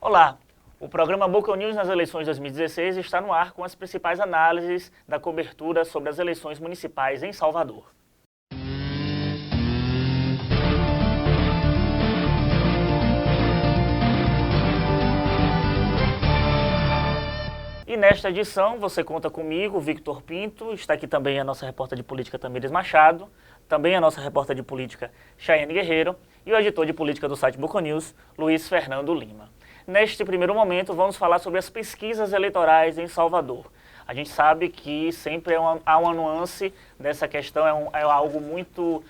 Olá, o programa Boca News nas eleições 2016 está no ar com as principais análises da cobertura sobre as eleições municipais em Salvador. E nesta edição você conta comigo, Victor Pinto, está aqui também a nossa repórter de política Tamires Machado, também a nossa repórter de política Chayane Guerreiro e o editor de política do site Boca News, Luiz Fernando Lima. Neste primeiro momento, vamos falar sobre as pesquisas eleitorais em Salvador. A gente sabe que sempre há uma nuance dessa questão, é algo muito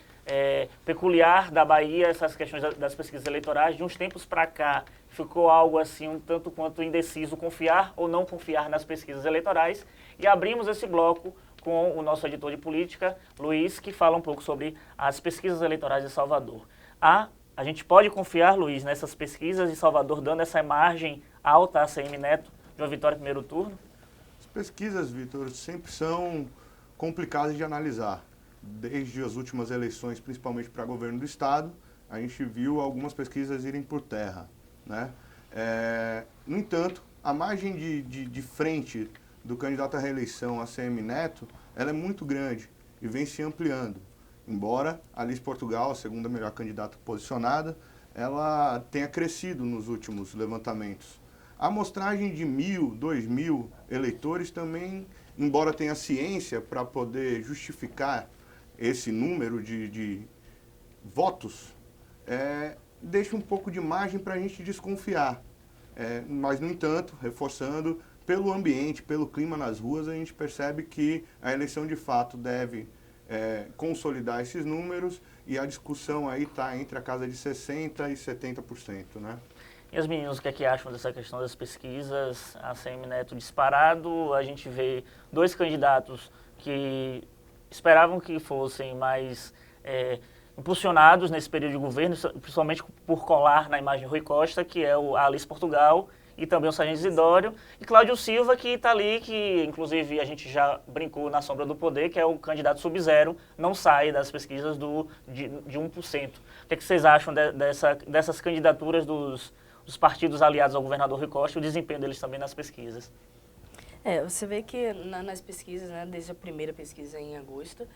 peculiar da Bahia, essas questões das pesquisas eleitorais. De uns tempos para cá, ficou algo assim um tanto quanto indeciso confiar ou não confiar nas pesquisas eleitorais. E abrimos esse bloco com o nosso editor de política, Luiz, que fala um pouco sobre as pesquisas eleitorais de Salvador. A gente pode confiar, Luiz, nessas pesquisas de Salvador, dando essa margem alta a ACM Neto de uma vitória em primeiro turno? As pesquisas, Vitor, sempre são complicadas de analisar. Desde as últimas eleições, principalmente para governo do Estado, a gente viu algumas pesquisas irem por terra, né? No entanto, a margem de frente do candidato à reeleição, ACM Neto, ela é muito grande e vem se ampliando. Embora Alice Portugal, a segunda melhor candidata posicionada, ela tenha crescido nos últimos levantamentos. A amostragem de 1.000, 2.000 eleitores também, embora tenha ciência para poder justificar esse número de votos, deixa um pouco de margem para a gente desconfiar. Mas, no entanto, reforçando, pelo ambiente, pelo clima nas ruas, a gente percebe que a eleição de fato deve consolidar esses números e a discussão aí está entre a casa de 60% e 70%, né? E as meninas, o que é que acham dessa questão das pesquisas? A ACM Neto disparado, a gente vê dois candidatos que esperavam que fossem mais impulsionados nesse período de governo, principalmente por colar na imagem Rui Costa, que é a Alice Portugal, e também o Sargento Isidório, e Cláudio Silva, que está ali, que inclusive a gente já brincou na sombra do poder, que é o candidato sub-zero, não sai das pesquisas de 1%. O que é que vocês acham dessas candidaturas dos partidos aliados ao governador Rui Costa e o desempenho deles também nas pesquisas? Você vê que nas pesquisas, né, desde a primeira pesquisa em agosto,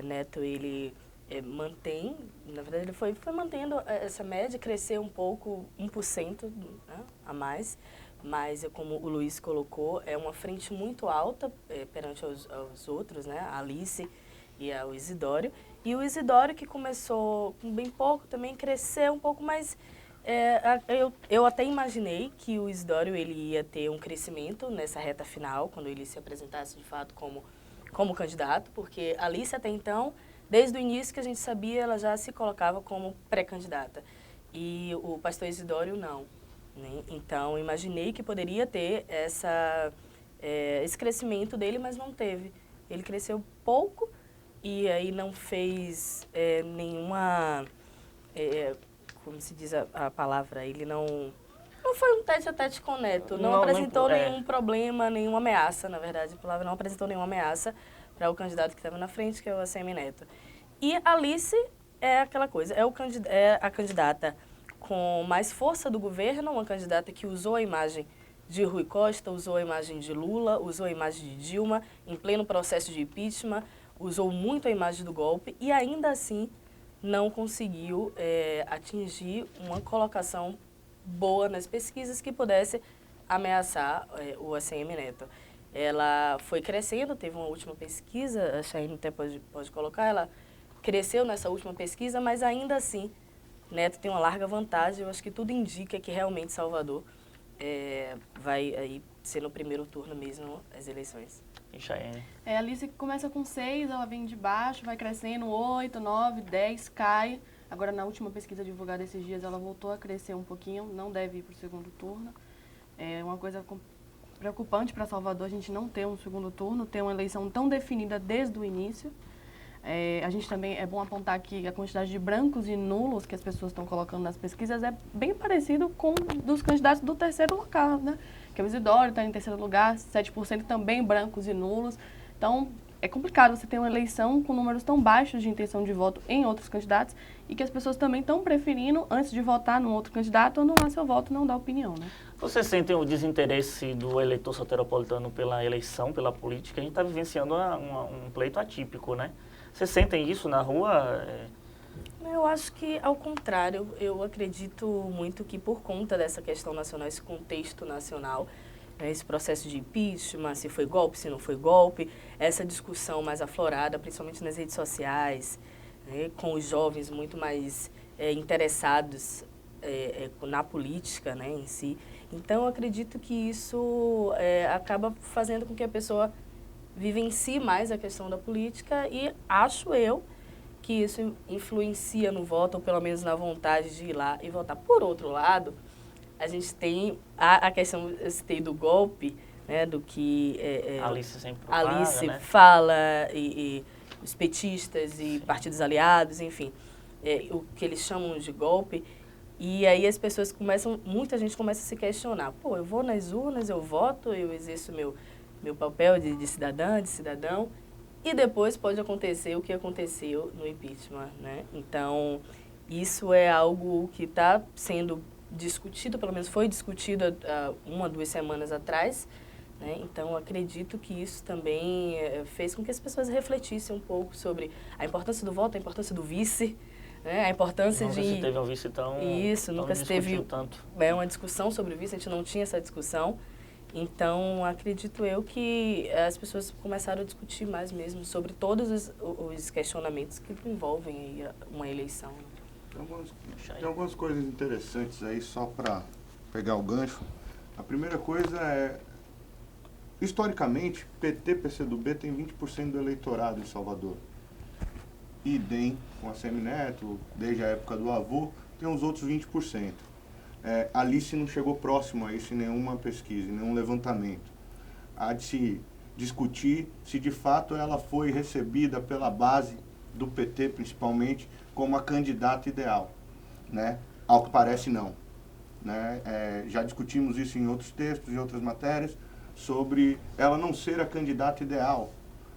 Neto, ele mantém, na verdade ele foi mantendo essa média, cresceu um pouco, 1%, né, a mais, mas como o Luiz colocou, é uma frente muito alta perante aos outros, né, a Alice e ao Isidório, e o Isidório, que começou com bem pouco, também cresceu um pouco, mas eu até imaginei que o Isidório ele ia ter um crescimento nessa reta final, quando ele se apresentasse de fato como candidato, porque a Alice até então, desde o início que a gente sabia, ela já se colocava como pré-candidata. E o pastor Isidório não, né? Então, imaginei que poderia ter esse crescimento dele, mas não teve. Ele cresceu pouco e aí não fez nenhuma, como se diz a palavra, ele não foi um tete-a-tete com o Neto, não apresentou nenhum problema, nenhuma ameaça, na verdade, a palavra não apresentou nenhuma ameaça para o candidato que estava na frente, que é o ACM Neto. E Alice é aquela coisa, é a candidata com mais força do governo, uma candidata que usou a imagem de Rui Costa, usou a imagem de Lula, usou a imagem de Dilma, em pleno processo de impeachment, usou muito a imagem do golpe e ainda assim não conseguiu atingir uma colocação boa nas pesquisas que pudesse ameaçar o ACM Neto. Ela foi crescendo, teve uma última pesquisa, a Chayane até pode colocar, ela cresceu nessa última pesquisa, mas ainda assim, Neto tem uma larga vantagem. Eu acho que tudo indica que realmente Salvador vai aí ser no primeiro turno mesmo as eleições. E Chayane? A Alice começa com 6, ela vem de baixo, vai crescendo, 8, 9, 10, cai. Agora, na última pesquisa divulgada esses dias, ela voltou a crescer um pouquinho, não deve ir para o segundo turno. É uma coisa preocupante para Salvador a gente não ter um segundo turno, ter uma eleição tão definida desde o início. A gente também, é bom apontar que a quantidade de brancos e nulos que as pessoas estão colocando nas pesquisas é bem parecido com dos candidatos do terceiro lugar, né? Que é o Isidório está em terceiro lugar, 7% também brancos e nulos. Então, é complicado você ter uma eleição com números tão baixos de intenção de voto em outros candidatos e que as pessoas também estão preferindo, antes de votar num outro candidato, anular seu voto e não dar opinião, né? Vocês sentem o desinteresse do eleitor soteropolitano pela eleição, pela política? A gente está vivenciando um pleito atípico, né? Vocês sentem isso na rua? Eu acho que, ao contrário, eu acredito muito que por conta dessa questão nacional, esse contexto nacional, esse processo de impeachment, se foi golpe, se não foi golpe, essa discussão mais aflorada, principalmente nas redes sociais, né, com os jovens muito mais interessados na política, né, em si. Então, eu acredito que isso acaba fazendo com que a pessoa vivencie mais a questão da política e acho eu que isso influencia no voto, ou pelo menos na vontade de ir lá e votar. Por outro lado, a gente tem a questão, eu citei do golpe, né, do que Alice sempre propaga, Alice né? fala, e os petistas e partidos aliados, enfim, o que eles chamam de golpe. E aí as pessoas muita gente começa a se questionar, pô, eu vou nas urnas, eu voto, eu exerço meu papel de cidadã, de cidadão, e depois pode acontecer o que aconteceu no impeachment, né? Então, isso é algo que está sendo discutido, pelo menos foi discutido há 1, 2 semanas atrás, né? Então, acredito que isso também fez com que as pessoas refletissem um pouco sobre a importância do voto, a importância do vice, né? A importância Nunca se teve um vice tão Isso, tão nunca se teve tanto. uma discussão sobre o vice, a gente não tinha essa discussão. Então, acredito eu que as pessoas começaram a discutir mais mesmo sobre todos os questionamentos que envolvem aí uma eleição. Tem algumas coisas interessantes aí, só para pegar o gancho. A primeira coisa é, historicamente, PT e PCdoB tem 20% do eleitorado em Salvador. E DEM, com a Semineto, desde a época do avô, tem os outros 20%. Alice não chegou próximo a isso em nenhuma pesquisa, em nenhum levantamento. Há de se discutir se de fato ela foi recebida pela base do PT, principalmente, como a candidata ideal, né? Ao que parece, não. Né? Já discutimos isso em outros textos, em outras matérias, sobre ela não ser a candidata ideal,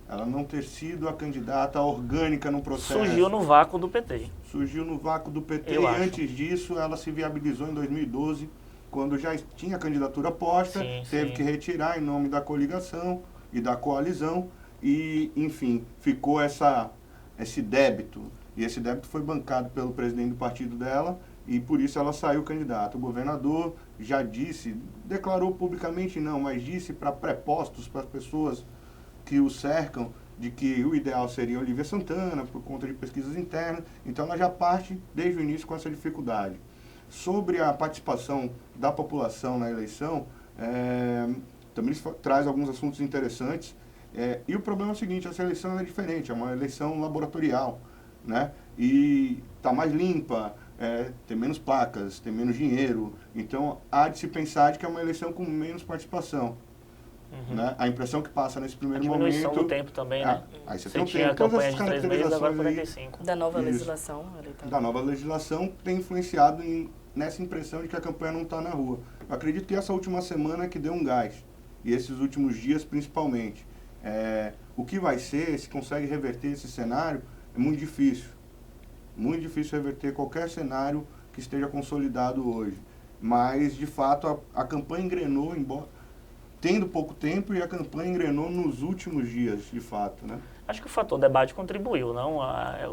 ela não ter sido a candidata orgânica no processo. Surgiu no vácuo do PT. Surgiu no vácuo do PT Eu e acho. antes disso ela se viabilizou em 2012, quando já tinha a candidatura posta, teve que retirar em nome da coligação e da coalizão e, enfim, ficou esse débito. E esse débito foi bancado pelo presidente do partido dela e por isso ela saiu candidata. O governador já disse, declarou publicamente não, mas disse para prepostos, para as pessoas que o cercam, de que o ideal seria Olívia Santana, por conta de pesquisas internas. Então, ela já parte, desde o início, com essa dificuldade. Sobre a participação da população na eleição, também traz alguns assuntos interessantes. E o problema é o seguinte, essa eleição é diferente, é uma eleição laboratorial, né? E está mais limpa, tem menos placas, tem menos dinheiro. Então, há de se pensar de que é uma eleição com menos participação. Uhum. Né? A impressão que passa nesse primeiro A diminuição momento... do tempo também, né? Aí você Você tem tinha a todas campanha essas de 3 meses, agora caracterizações 45. Da nova Isso. legislação eleitoral. Da nova legislação tem influenciado nessa impressão de que a campanha não está na rua. Eu acredito que essa última semana que deu um gás, e esses últimos dias principalmente. O que vai ser, se consegue reverter esse cenário, é muito difícil. Muito difícil reverter qualquer cenário que esteja consolidado hoje. Mas, de fato, a campanha engrenou, tendo pouco tempo, e a campanha engrenou nos últimos dias, de fato, né? Acho que o fator debate contribuiu, não?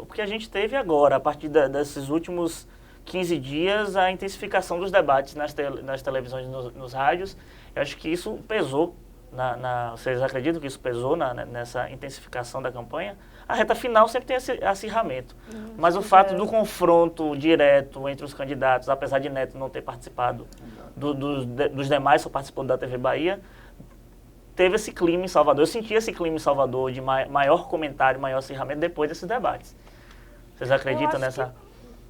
Porque a gente teve agora, a partir desses últimos 15 dias, a intensificação dos debates nas televisões e nos rádios. Eu acho que isso pesou. Vocês acreditam que isso pesou nessa intensificação da campanha? A reta final sempre tem esse acirramento. Mas o fato do confronto direto entre os candidatos, apesar de Neto não ter participado, dos demais só participou da TV Bahia, teve esse clima em Salvador. Eu senti esse clima em Salvador de maior comentário, maior acirramento depois desses debates. Vocês acreditam nessa...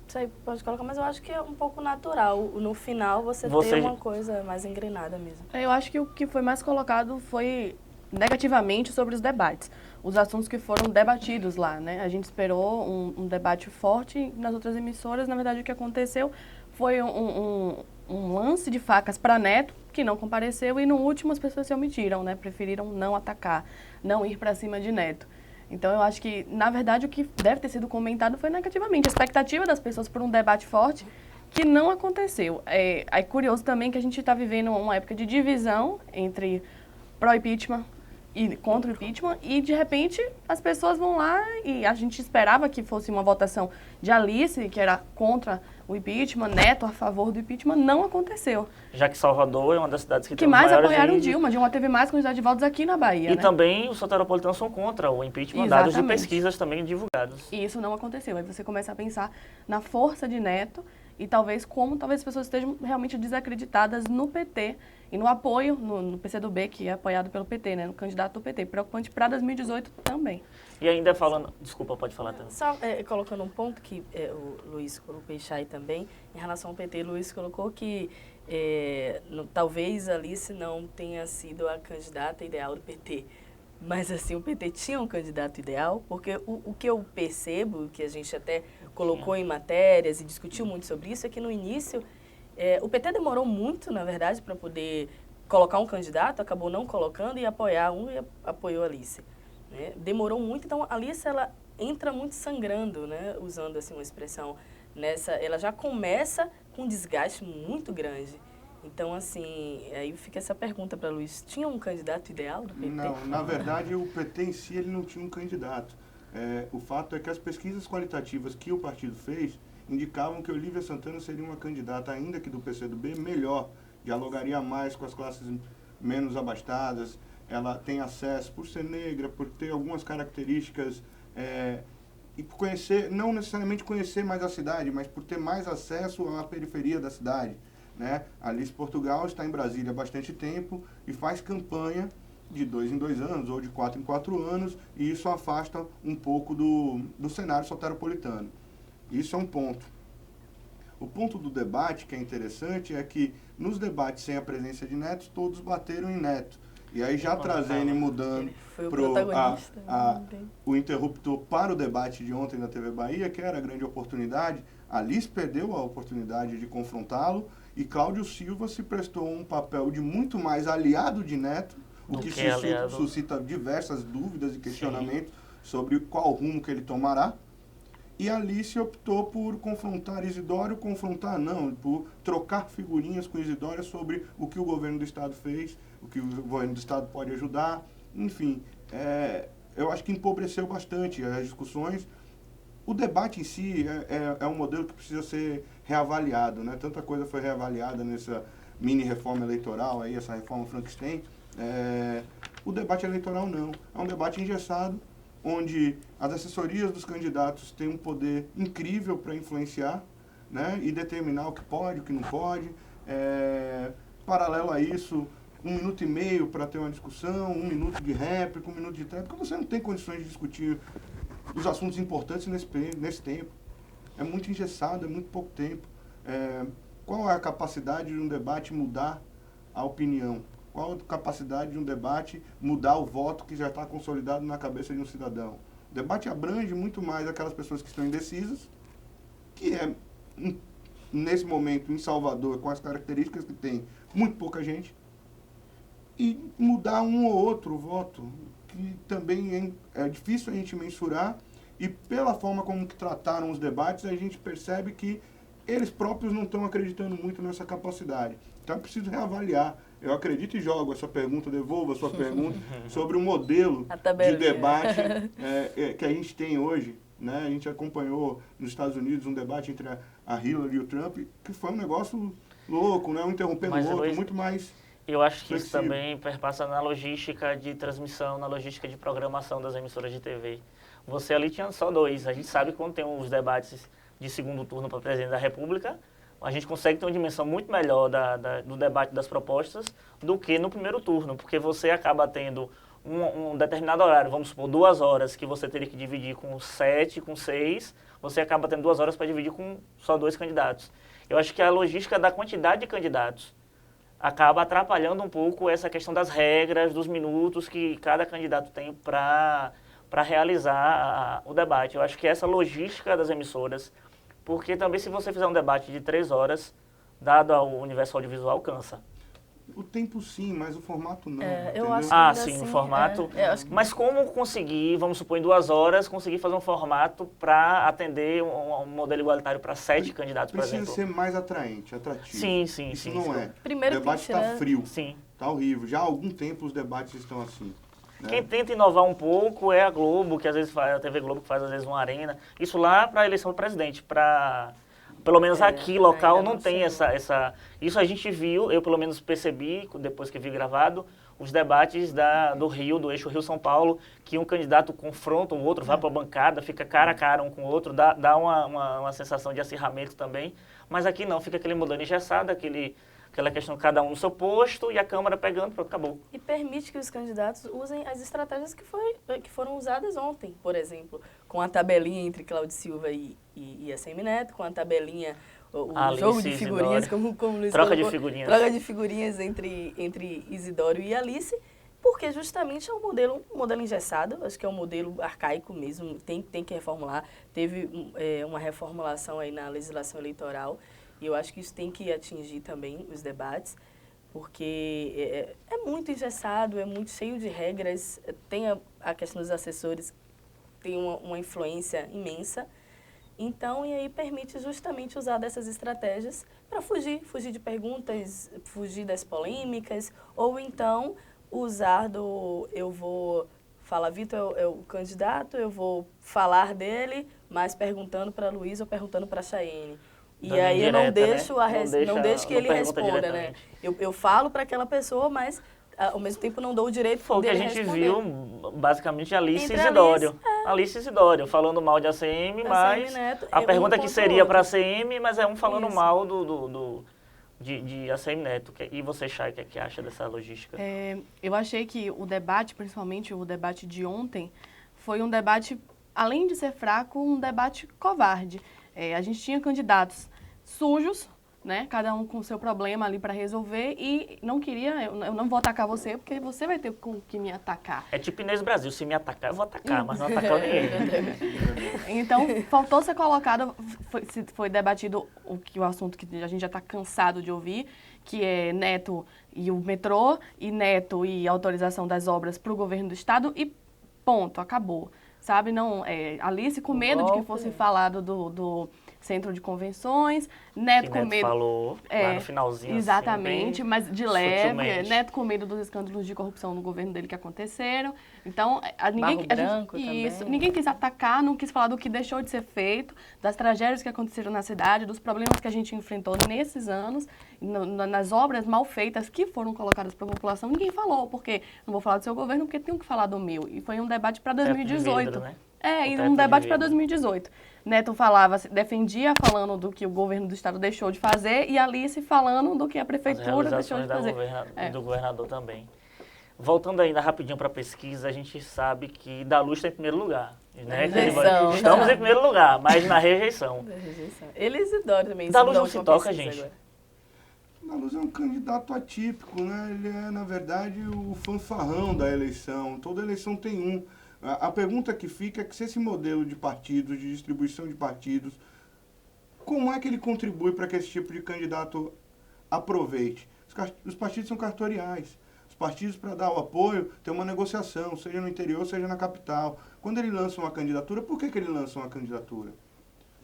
Isso aí pode colocar, mas eu acho que é um pouco natural. No final, você ter uma coisa mais engrenada mesmo. Eu acho que o que foi mais colocado foi negativamente sobre os debates. Os assuntos que foram debatidos lá, né? A gente esperou um debate forte nas outras emissoras. Na verdade, o que aconteceu foi um um lance de facas para Neto, que não compareceu, e no último as pessoas se omitiram, né? Preferiram não atacar, não ir para cima de Neto. Então eu acho que, na verdade, o que deve ter sido comentado foi negativamente. A expectativa das pessoas por um debate forte que não aconteceu. É curioso também que a gente está vivendo uma época de divisão entre pró-impeachment e contra o impeachment, e de repente as pessoas vão lá, e a gente esperava que fosse uma votação de Alice, que era contra o impeachment, Neto a favor do impeachment, não aconteceu. Já que Salvador é uma das cidades que tem mais maiores apoiaram índices. Dilma teve mais quantidade de votos aqui na Bahia, E né? também os soteropolitanos são contra o impeachment, dados de Exatamente. pesquisas também divulgadas. E isso não aconteceu. Aí você começa a pensar na força de Neto e talvez as pessoas estejam realmente desacreditadas no PT e no apoio no PCdoB, que é apoiado pelo PT, né? No candidato do PT. Preocupante para 2018 também. E ainda falando... Desculpa, pode falar também. Só colocando um ponto que o Luiz colocou e Chay também, em relação ao PT, Luiz colocou que talvez Alice não tenha sido a candidata ideal do PT. Mas assim, o PT tinha um candidato ideal, porque o que eu percebo, que a gente até colocou em matérias e discutiu muito sobre isso, é que no início o PT demorou muito, na verdade, para poder colocar um candidato, acabou não colocando e apoiar um e apoiou a Alice. Né? Demorou muito, então a Alice ela entra muito sangrando, né? Usando assim uma expressão ela já começa com um desgaste muito grande. Então, assim, aí fica essa pergunta para Luiz. Tinha um candidato ideal do PT? Não, na verdade, o PT em si ele não tinha um candidato. O fato é que as pesquisas qualitativas que o partido fez indicavam que Olívia Santana seria uma candidata, ainda que do PCdoB, melhor, dialogaria mais com as classes menos abastadas, ela tem acesso, por ser negra, por ter algumas características, e por conhecer, não necessariamente conhecer mais a cidade, mas por ter mais acesso à periferia da cidade. Né? Alice Portugal está em Brasília há bastante tempo e faz campanha de 2 em 2 anos ou de 4 em 4 anos, e isso afasta um pouco do cenário soteropolitano. Isso é um ponto. O ponto do debate que é interessante é que nos debates sem a presença de Neto, todos bateram em Neto. E aí já trazendo e mudando o interruptor para o debate de ontem na TV Bahia, que era a grande oportunidade, Alice perdeu a oportunidade de confrontá-lo, e Cláudio Silva se prestou um papel de muito mais aliado de Neto, o que suscita diversas dúvidas e questionamentos sobre qual rumo que ele tomará. E Alice optou por confrontar Isidório, por trocar figurinhas com Isidório sobre o que o governo do Estado fez, o que o governo do Estado pode ajudar. Enfim, eu acho que empobreceu bastante as discussões. O debate em si é um modelo que precisa ser reavaliado, né? Tanta coisa foi reavaliada nessa mini-reforma eleitoral, aí, essa reforma Frankenstein. O debate eleitoral não. É um debate engessado, onde as assessorias dos candidatos têm um poder incrível para influenciar, né? E determinar o que pode, o que não pode. Paralelo a isso, 1 minuto e meio para ter uma discussão, 1 minuto de réplica, 1 minuto de tréplica, porque você não tem condições de discutir os assuntos importantes nesse tempo. É muito engessado, é muito pouco tempo. Qual é a capacidade de um debate mudar a opinião? Qual a capacidade de um debate mudar o voto que já está consolidado na cabeça de um cidadão? O debate abrange muito mais aquelas pessoas que estão indecisas, que nesse momento, em Salvador, com as características que tem, muito pouca gente, e mudar um ou outro voto, que também é difícil a gente mensurar, e pela forma como que trataram os debates, a gente percebe que eles próprios não estão acreditando muito nessa capacidade. Então é preciso reavaliar. Eu acredito e jogo essa pergunta, devolvo a sua pergunta, sobre o modelo de debate que a gente tem hoje. Né? A gente acompanhou nos Estados Unidos um debate entre a Hillary e o Trump, que foi um negócio louco, né? Um interrompendo o outro, muito mais... Eu acho que isso também perpassa na logística de transmissão, na logística de programação das emissoras de TV. Você ali tinha só 2. A gente sabe que quando tem os debates de segundo turno para presidente da República, a gente consegue ter uma dimensão muito melhor do debate das propostas do que no primeiro turno, porque você acaba tendo um determinado horário, vamos supor, 2 horas, que você teria que dividir com 7, com 6, você acaba tendo 2 horas para dividir com só 2 candidatos. Eu acho que a logística da quantidade de candidatos acaba atrapalhando um pouco essa questão das regras, dos minutos que cada candidato tem para realizar o debate. Eu acho que essa logística das emissoras, porque também se você fizer um debate de 3 horas, dado ao universo audiovisual, cansa. O tempo sim, mas o formato não. Eu entendeu? acho que Ah, ainda sim, assim, o formato. eu acho que Mas como conseguir, vamos supor, em 2 horas, conseguir fazer um formato para atender um modelo igualitário para 7 candidatos, por Precisa exemplo? ser mais atrativo. Sim, sim, Isso sim. não sim. é. Primeiro o debate tem que está tirar- frio, Sim. está horrível. Já há algum tempo os debates estão assim. Né? Quem tenta inovar um pouco é a Globo, que às vezes faz, a TV Globo que faz às vezes uma arena. Isso lá para a eleição do presidente, para pelo menos aqui local ainda não não tem chegou. essa. Isso a gente viu, eu pelo menos percebi depois que vi gravado os debates do Rio, do eixo Rio-São Paulo, que um candidato confronta o outro, vai para a bancada, fica cara a cara um com o outro, dá uma sensação de acirramento também. Mas aqui não, fica aquele modelo engessado, aquela questão cada um no seu posto e a Câmara pegando, pronto, acabou. E permite que os candidatos usem as estratégias que foram usadas ontem, por exemplo, com a tabelinha entre Cláudio Silva e ACM Neto, com a tabelinha, o Alice jogo de e figurinhas, Isidório. como o Luiz Troca de colocou, figurinhas. troca de figurinhas entre Isidório e Alice, porque justamente é um modelo engessado, acho que é um modelo arcaico mesmo, tem que reformular. Teve uma reformulação aí na legislação eleitoral, e eu acho que isso tem que atingir também os debates, porque é muito engessado, é muito cheio de regras, tem a questão dos assessores, tem uma influência imensa. Então, e aí permite justamente usar dessas estratégias para fugir de perguntas, fugir das polêmicas, ou então usar eu vou falar, Vitor é o candidato, eu vou falar dele, mas perguntando para Luiz ou perguntando para Chayenne. E Dando aí eu não indireta, deixo, né? não deixo que não ele pergunta responda, né? diretamente. Eu falo para aquela pessoa, mas ao mesmo tempo não dou o direito Foi o que a dele gente responder. viu, basicamente, Alice Entre e Isidório. Alice, Alice e Isidório, falando mal de ACM, mas Neto, a um pergunta que contra o seria para outro. ACM, mas é um falando Isso. mal de ACM Neto. E você, Chay, o que é que acha dessa logística? Eu achei que o debate, principalmente o debate de ontem, foi um debate, além de ser fraco, um debate covarde. A gente tinha candidatos sujos, né? Cada um com o seu problema ali para resolver e não queria, eu não vou atacar você porque você vai ter que me atacar. É tipo Inês Brasil, se me atacar, eu vou atacar, mas não atacar ninguém. Então, faltou ser colocado, foi debatido o assunto que a gente já está cansado de ouvir, que é Neto e o metrô, e Neto e autorização das obras para o governo do estado e ponto, acabou. Sabe, não, Alice com medo de que fosse falado do centro de convenções, Neto Que com Neto medo... falou lá no finalzinho. Exatamente, assim, mas de leve, sutilmente. Neto com medo dos escândalos de corrupção no governo dele que aconteceram. Então, ninguém quis atacar, não quis falar do que deixou de ser feito, das tragédias que aconteceram na cidade, dos problemas que a gente enfrentou nesses anos, nas obras mal feitas que foram colocadas para a população. Ninguém falou, porque não vou falar do seu governo, porque tenho que falar do meu. E foi um debate para 2018. Vidro, né? E um debate para 2018. Neto defendia falando do que o governo do estado deixou de fazer e Alice falando do que a prefeitura deixou de fazer. Do governador também. Voltando ainda rapidinho para a pesquisa, a gente sabe que Dalu está em primeiro lugar. Né? Rejeição. Estamos em primeiro lugar, mas na rejeição. Ele e Isidório também. Dalu não se toca, gente. Agora. Dalu é um candidato atípico, né? Ele é, na verdade, o fanfarrão da eleição. Toda eleição tem um. A pergunta que fica é que se esse modelo de partidos, de distribuição de partidos, como é que ele contribui para que esse tipo de candidato aproveite? Os partidos são cartoriais. Os partidos, para dar o apoio, tem uma negociação, seja no interior, seja na capital. Quando ele lança uma candidatura, por que ele lança uma candidatura?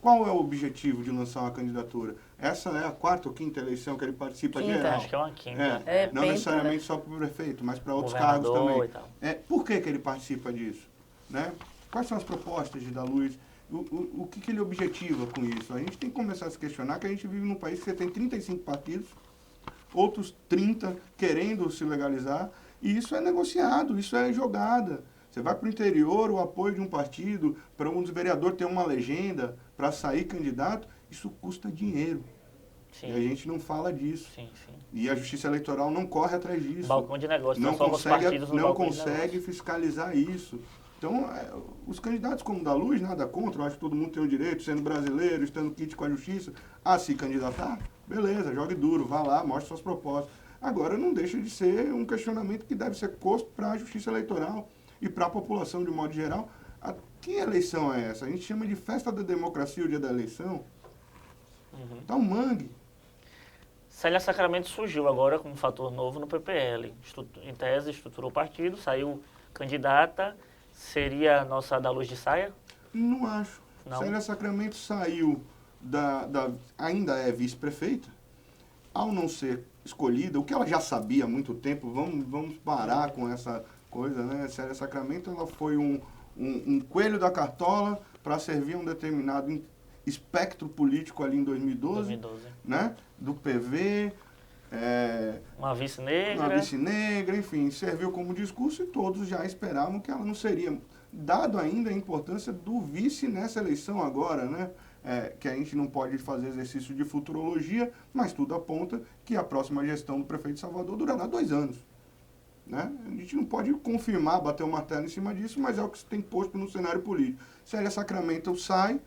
Qual é o objetivo de lançar uma candidatura? Essa é a 4ª ou 5ª eleição que ele participa geral? Acho que é uma 5ª. Não necessariamente só para o prefeito, mas para outros cargos também. Por que ele participa disso? Né? Quais são as propostas de Dalu? O que ele objetiva com isso? A gente tem que começar a se questionar que a gente vive num país que você tem 35 partidos, outros 30 querendo se legalizar, e isso é negociado, isso é jogada. Você vai para o interior, o apoio de um partido, para um vereador ter uma legenda, para sair candidato, isso custa dinheiro. Sim. E a gente não fala disso. Sim. E a Justiça Eleitoral não corre atrás disso. Balcão de negócio, não consegue consegue fiscalizar isso. Então, os candidatos como Dalu, nada contra, eu acho que todo mundo tem o direito, sendo brasileiro, estando kit com a Justiça, a se candidatar, beleza, jogue duro, vá lá, mostre suas propostas. Agora, não deixa de ser um questionamento que deve ser posto para a Justiça Eleitoral e para a população de modo geral. Que eleição é essa? A gente chama de festa da democracia o dia da eleição. Tá um mangue. Célia Sacramento surgiu agora como um fator novo no PPL. Em tese, estruturou o partido, saiu candidata. Seria a nossa da Luz de Saia? Não acho. Não? Célia Sacramento saiu ainda é vice-prefeita. Ao não ser escolhida, o que ela já sabia há muito tempo, vamos parar com essa coisa, né? Célia Sacramento, ela foi um coelho da cartola para servir um determinado espectro político ali em 2012. Né? Do PV, uma vice-negra. Uma vice-negra, enfim, serviu como discurso e todos já esperavam que ela não seria, dado ainda a importância do vice nessa eleição agora, né? Que a gente não pode fazer exercício de futurologia, mas tudo aponta que a próxima gestão do prefeito de Salvador durará 2 anos. Né? A gente não pode confirmar, bater o martelo em cima disso, mas é o que se tem posto no cenário político. Célia Sacramento sai,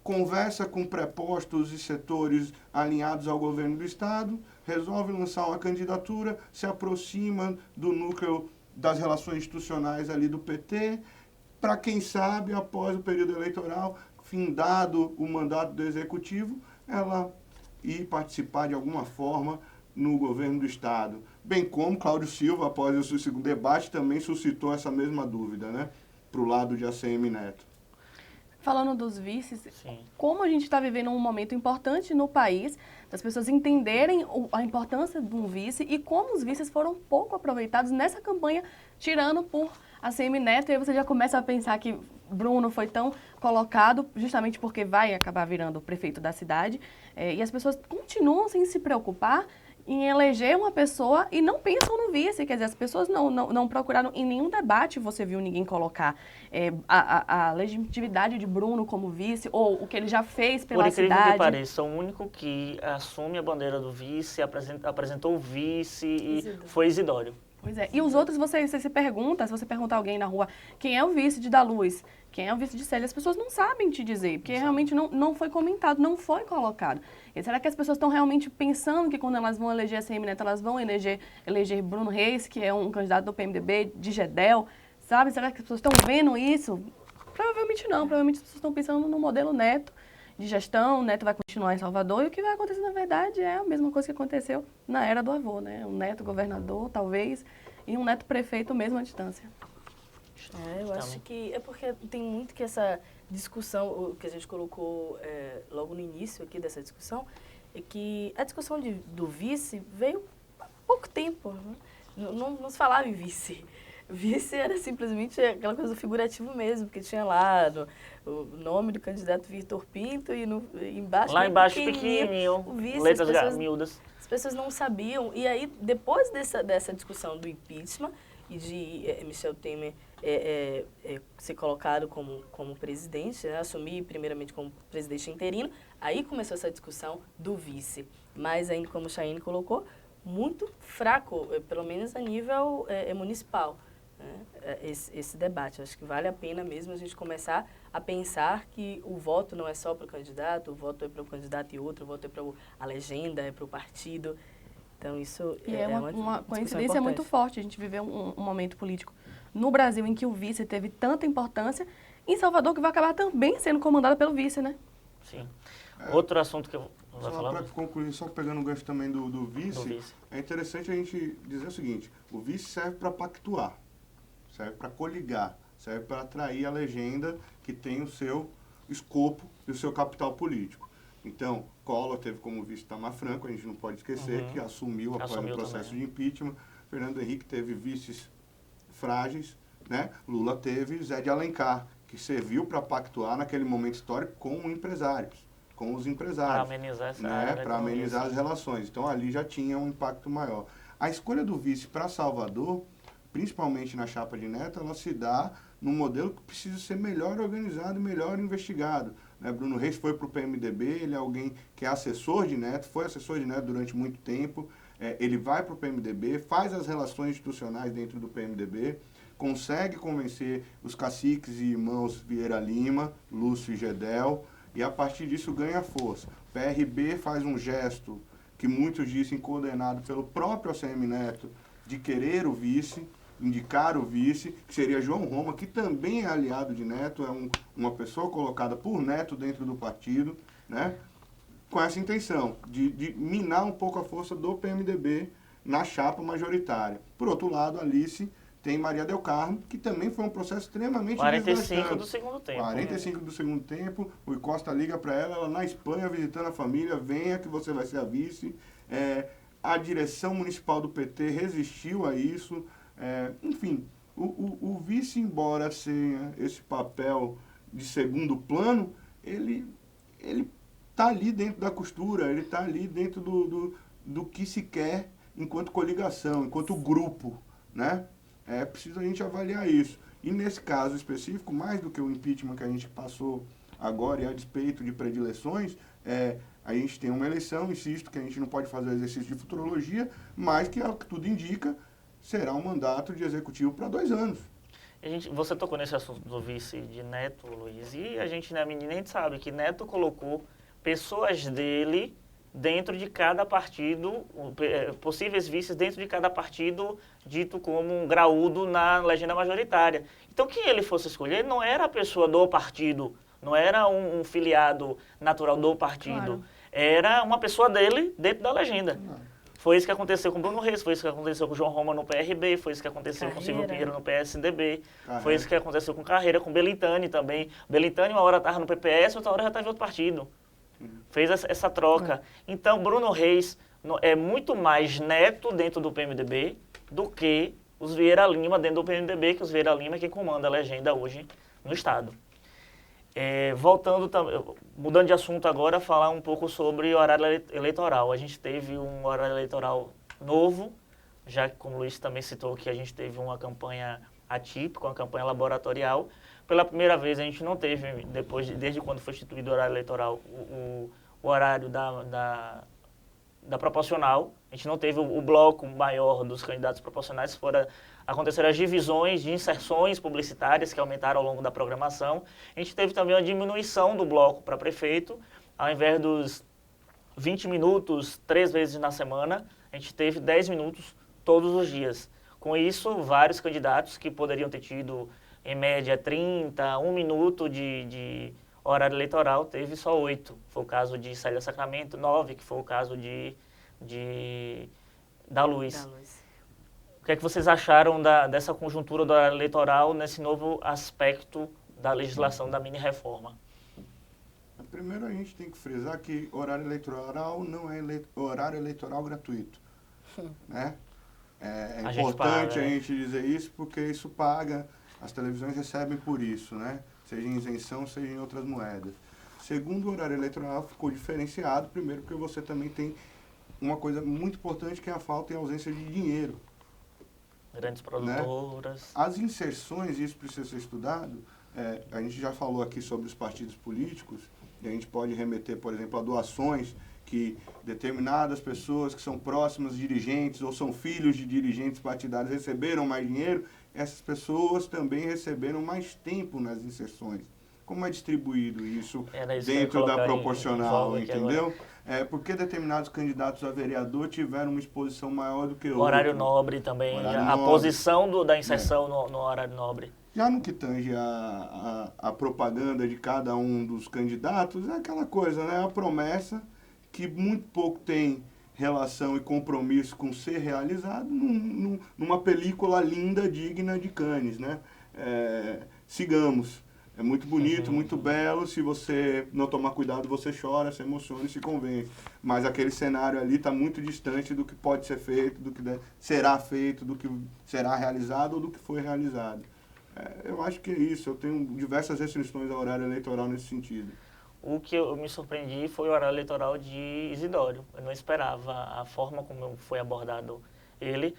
conversa com prepostos e setores alinhados ao governo do Estado, resolve lançar uma candidatura, se aproxima do núcleo das relações institucionais ali do PT, para quem sabe, após o período eleitoral, findado o mandato do Executivo, ela ir participar de alguma forma no governo do Estado. Bem como Cláudio Silva, após o seu segundo debate, também suscitou essa mesma dúvida, né, para o lado de ACM Neto. Falando dos vices, Sim. Como a gente está vivendo um momento importante no país, das pessoas entenderem a importância de um vice e como os vices foram pouco aproveitados nessa campanha, tirando por ACM Neto, e aí você já começa a pensar que Bruno foi tão colocado justamente porque vai acabar virando o prefeito da cidade, e as pessoas continuam sem se preocupar em eleger uma pessoa e não pensam no vice, quer dizer, as pessoas não procuraram em nenhum debate, você viu ninguém colocar a legitimidade de Bruno como vice, ou o que ele já fez pela cidade. Por incrível que pareça, o único que assume a bandeira do vice, apresentou o vice e foi Isidório. Pois é, e os outros, você se pergunta, se você perguntar a alguém na rua, quem é o vice de Da Luz, quem é o vice de Célia, as pessoas não sabem te dizer, porque realmente não foi comentado, não foi colocado. E será que as pessoas estão realmente pensando que quando elas vão eleger a ACM Neto, elas vão eleger Bruno Reis, que é um candidato do PMDB, de Gedel, sabe? Será que as pessoas estão vendo isso? Provavelmente não, provavelmente as pessoas estão pensando no modelo Neto, de gestão, o Neto vai continuar em Salvador, e o que vai acontecer, na verdade, é a mesma coisa que aconteceu na era do avô, né? Um Neto governador, talvez, e um Neto prefeito mesmo à distância. Eu acho que é porque tem muito que essa discussão, o que a gente colocou logo no início aqui dessa discussão, é que a discussão do vice veio há pouco tempo. Né? Não se falava em vice. Vice era simplesmente aquela coisa do figurativo mesmo, porque tinha lá o nome do candidato Vitor Pinto e embaixo... Lá embaixo pequenininho, o vice, letras miúdas. As pessoas não sabiam. E aí, depois dessa discussão do impeachment e de Michel Temer ser colocado como presidente, né, assumir primeiramente como presidente interino, aí começou essa discussão do vice. Mas ainda, como o Chayane colocou, muito fraco, pelo menos a nível municipal, né, esse debate. Acho que vale a pena mesmo a gente começar a pensar que o voto não é só para o candidato, o voto é para o candidato e outro, o voto é para a legenda, é para o partido. Então, isso é uma coincidência muito forte. A gente viveu um momento político no Brasil em que o vice teve tanta importância, em Salvador, que vai acabar também sendo comandado pelo vice, né? Sim. Outro assunto que eu vou falar... Para concluir, só pegando o gancho também do vice, é interessante a gente dizer o seguinte, o vice serve para pactuar, serve para coligar, serve para atrair a legenda que tem o seu escopo e o seu capital político. Então, Collor teve como vice Itamar Franco, a gente não pode esquecer que assumiu após o processo também de impeachment. Fernando Henrique teve vices frágeis, né? Lula teve Zé de Alencar, que serviu para pactuar naquele momento histórico com os empresários. Para amenizar essa para amenizar as relações. Então, ali já tinha um impacto maior. A escolha do vice para Salvador, principalmente na chapa de Neto, ela se dá num modelo que precisa ser melhor organizado e melhor investigado. Né? Bruno Reis foi para o PMDB, ele é alguém que é assessor de Neto, foi assessor de Neto durante muito tempo, ele vai para o PMDB, faz as relações institucionais dentro do PMDB, consegue convencer os caciques e irmãos Vieira Lima, Lúcio e Gedel, e a partir disso ganha força. O PRB faz um gesto que muitos dizem coordenado pelo próprio ACM Neto, de querer o vice, indicar o vice, que seria João Roma, que também é aliado de Neto, é uma pessoa colocada por Neto dentro do partido, né? com essa intenção de minar um pouco a força do PMDB na chapa majoritária. Por outro lado, a Alice tem Maria del Carmo, que também foi um processo extremamente 45 do segundo tempo. 45 do segundo tempo, o Costa liga para ela na Espanha, visitando a família, venha que você vai ser a vice. A direção municipal do PT resistiu a isso. Enfim, o vice, embora tenha esse papel de segundo plano, ele está ali dentro da costura, ele está ali dentro do que se quer enquanto coligação, enquanto grupo, né? É preciso a gente avaliar isso. E nesse caso específico, mais do que o impeachment que a gente passou agora e a despeito de predileções, a gente tem uma eleição, insisto, que a gente não pode fazer o exercício de futurologia, mas que, ao que tudo indica, será um mandato de executivo para 2 anos. Você tocou nesse assunto do vice de Neto, Luiz, e a gente, né, menina, a gente sabe que Neto colocou pessoas dele dentro de cada partido, possíveis vices dentro de cada partido dito como um graúdo na legenda majoritária. Então, quem ele fosse escolher não era a pessoa do partido, não era um filiado natural do partido, claro. Era uma pessoa dele dentro da legenda. Foi isso que aconteceu com Bruno Reis, foi isso que aconteceu com João Roma no PRB, foi isso que aconteceu com Silvio Pinheiro no PSDB, foi isso que aconteceu com Carreira, com Belintani também. Belintani uma hora estava no PPS, outra hora já estava em outro partido. Fez essa troca. Então, Bruno Reis é muito mais Neto dentro do PMDB do que os Vieira Lima dentro do PMDB, que os Vieira Lima é quem comanda a legenda hoje no Estado. Mudando de assunto agora, falar um pouco sobre o horário eleitoral. A gente teve um horário eleitoral novo, já que, como o Luiz também citou, que a gente teve uma campanha atípica, uma campanha laboratorial. Pela primeira vez, a gente não teve, desde quando foi instituído o horário eleitoral, o horário da proporcional. A gente não teve o bloco maior dos candidatos proporcionais, aconteceram as divisões de inserções publicitárias que aumentaram ao longo da programação. A gente teve também uma diminuição do bloco para prefeito, ao invés dos 20 minutos 3 vezes na semana, a gente teve 10 minutos todos os dias. Com isso, vários candidatos que poderiam ter tido, em média, 30, 1 minuto de horário eleitoral, teve só 8. Foi o caso de Célia Sacramento, 9, que foi o caso da Luz. O que é que vocês acharam dessa conjuntura do horário eleitoral nesse novo aspecto da legislação da mini-reforma? Primeiro, a gente tem que frisar que horário eleitoral não é horário eleitoral gratuito. Né? É importante a gente dizer isso, porque isso paga, as televisões recebem por isso, né? Seja em isenção, seja em outras moedas. Segundo, o horário eleitoral ficou diferenciado, primeiro porque você também tem uma coisa muito importante, que é a falta e ausência de dinheiro. Grandes produtoras. Né? As inserções, isso precisa ser estudado, a gente já falou aqui sobre os partidos políticos, e a gente pode remeter, por exemplo, a doações que determinadas pessoas que são próximas dirigentes ou são filhos de dirigentes partidários receberam mais dinheiro, essas pessoas também receberam mais tempo nas inserções. Como é distribuído isso dentro da proporcional, entendeu? Porque determinados candidatos a vereador tiveram uma exposição maior do que outros. Horário nobre também, posição da inserção no horário nobre. Já no que tange a propaganda de cada um dos candidatos, é aquela coisa, né? A promessa que muito pouco tem relação e compromisso com ser realizado numa película linda, digna de Cannes, né? Sigamos. É muito bonito, muito belo. Se você não tomar cuidado, você chora, se emociona e se convence. Mas aquele cenário ali está muito distante do que pode ser feito, do que será feito, do que será realizado ou do que foi realizado. Eu acho que é isso. Eu tenho diversas restrições ao horário eleitoral nesse sentido. O que eu me surpreendi foi o horário eleitoral de Isidório. Eu não esperava a forma como foi abordado ele.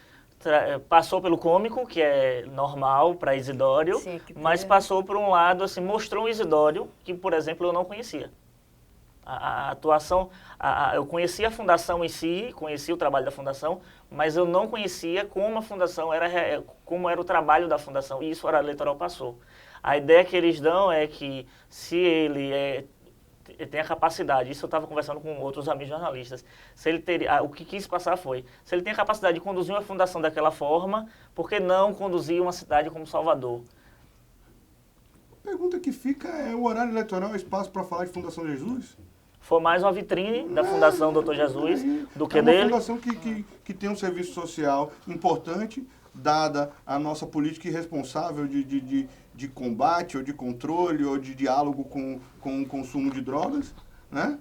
Passou pelo cômico, que é normal para Isidório, sim, mas passou por um lado, assim, mostrou um Isidório que, por exemplo, eu não conhecia. A atuação, eu conhecia a fundação em si, conhecia o trabalho da fundação, mas eu não conhecia como a fundação como era o trabalho da fundação, e isso o horário eleitoral passou. A ideia que eles dão é que se ele tem a capacidade, isso eu estava conversando com outros amigos jornalistas, se ele teria, o que quis passar foi, se ele tem a capacidade de conduzir uma fundação daquela forma, por que não conduzir uma cidade como Salvador? A pergunta que fica é: o horário eleitoral é espaço para falar de Fundação Jesus? Foi mais uma vitrine da Fundação Dr. Jesus do que é uma dele. fundação que tem um serviço social importante, dada a nossa política irresponsável de combate, ou de controle, ou de diálogo com o consumo de drogas, né?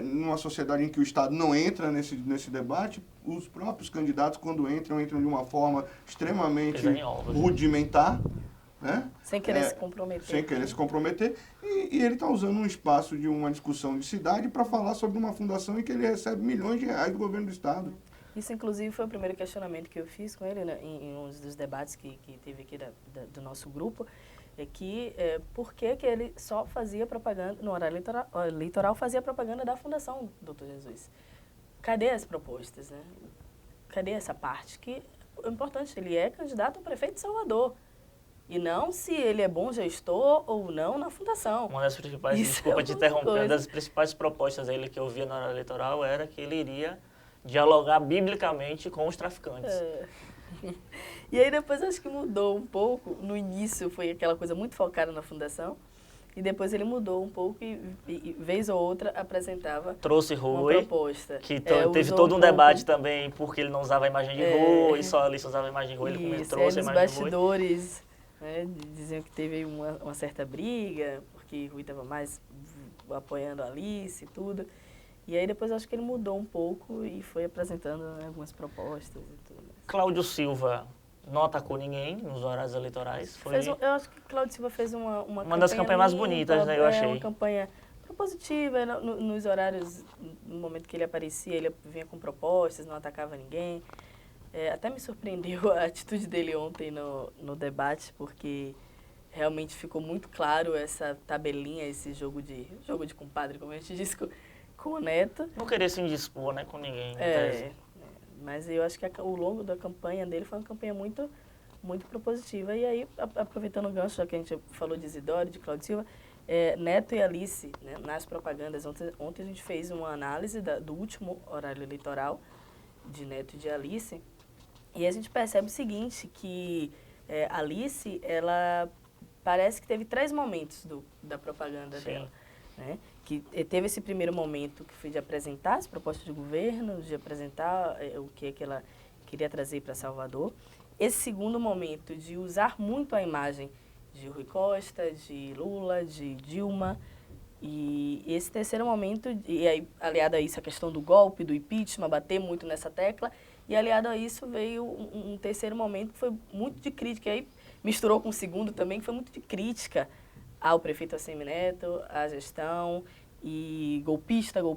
Numa sociedade em que o Estado não entra nesse debate, os próprios candidatos, quando entram de uma forma extremamente rudimentar, né? Sem querer se comprometer. Sem querer se comprometer. E ele está usando um espaço de uma discussão de cidade para falar sobre uma fundação em que ele recebe milhões de reais do governo do Estado. Isso, inclusive, foi o primeiro questionamento que eu fiz com ele, né, em um dos debates que teve aqui do nosso grupo, por que ele só fazia propaganda, no horário eleitoral, fazia propaganda da Fundação Dr. Jesus. Cadê as propostas, né? Cadê essa parte? Que é importante, ele é candidato a prefeito de Salvador. E não se ele é bom gestor ou não na fundação. Uma das principais, desculpa te interromper, uma das principais propostas dele que eu via na hora eleitoral era que ele iria dialogar biblicamente com os traficantes. E aí depois acho que mudou um pouco. No início foi aquela coisa muito focada na fundação. E depois ele mudou um pouco e vez ou outra, apresentava Trouxe Rui, uma proposta. Que teve todo um debate também, porque ele não usava a imagem de Rui, e só a Alice usava a imagem de Rui, ele trouxe a imagem de Rui. Nos bastidores, né, diziam que teve uma certa briga, porque Rui estava mais apoiando a Alice e tudo. E aí depois acho que ele mudou um pouco e foi apresentando, né, algumas propostas e tudo mais. Cláudio Silva não atacou ninguém nos horários eleitorais. Eu acho que Cláudio Silva fez uma das campanhas mais bonitas, né, eu achei. Uma campanha propositiva, nos horários, no momento que ele aparecia, ele vinha com propostas, não atacava ninguém. Até me surpreendeu a atitude dele ontem no debate, porque realmente ficou muito claro essa tabelinha, esse jogo de compadre, como a gente disse, com o Neto. Não querer se indispor, né, com ninguém. Mas eu acho que o longo da campanha dele foi uma campanha muito, muito propositiva. E aí, aproveitando o gancho, já que a gente falou de Isidoro, de Cláudio Silva, Neto e Alice, né, nas propagandas. Ontem a gente fez uma análise do último horário eleitoral de Neto e de Alice. E a gente percebe o seguinte, que Alice, ela parece que teve 3 momentos da propaganda dela. Né? Que teve esse primeiro momento que foi de apresentar as propostas de governo, de apresentar o que ela queria trazer para Salvador. Esse segundo momento de usar muito a imagem de Rui Costa, de Lula, de Dilma. E esse terceiro momento, e aí, aliado a isso a questão do golpe, do impeachment, bater muito nessa tecla. E aliado a isso veio um terceiro momento que foi muito de crítica. E aí misturou com o segundo também, que foi muito de crítica ao prefeito Assemineto, à gestão, e golpista, o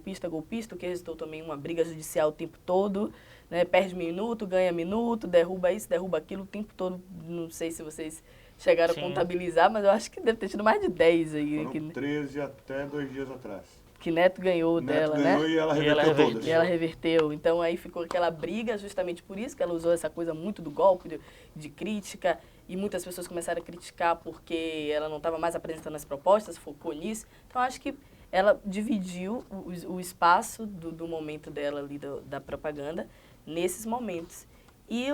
que resultou também em uma briga judicial o tempo todo, né? Perde minuto, ganha minuto, derruba isso, derruba aquilo o tempo todo. Não sei se vocês chegaram a contabilizar, mas eu acho que deve ter tido mais de 10 aí. Foram 13 até 2 dias atrás. Que Neto ganhou dela, né? E ela reverteu todas. E ela reverteu. Então aí ficou aquela briga, justamente por isso que ela usou essa coisa muito do golpe, de crítica. E muitas pessoas começaram a criticar porque ela não estava mais apresentando as propostas, focou nisso. Então, acho que ela dividiu o espaço do momento dela ali, da propaganda, nesses momentos. E,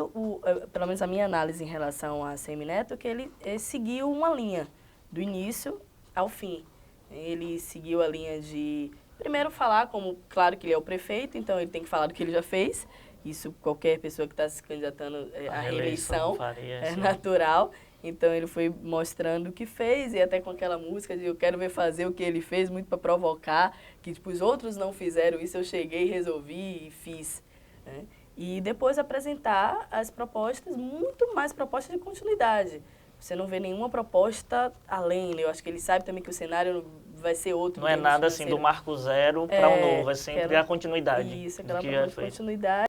pelo menos a minha análise em relação a Assemineto, é que ele seguiu uma linha, do início ao fim. Ele seguiu a linha de, primeiro, falar como, claro que ele é o prefeito, então ele tem que falar do que ele já fez. Isso qualquer pessoa que está se candidatando à reeleição é natural. Então ele foi mostrando o que fez e até com aquela música de eu quero ver fazer o que ele fez, muito para provocar, que tipo, os outros não fizeram isso, eu cheguei, resolvi e fiz. Né? E depois apresentar as propostas, muito mais propostas de continuidade. Você não vê nenhuma proposta além, eu acho que ele sabe também que o cenário vai ser outro. Não é nada assim do marco zero para o novo, é sempre a continuidade. Isso, aquela continuidade.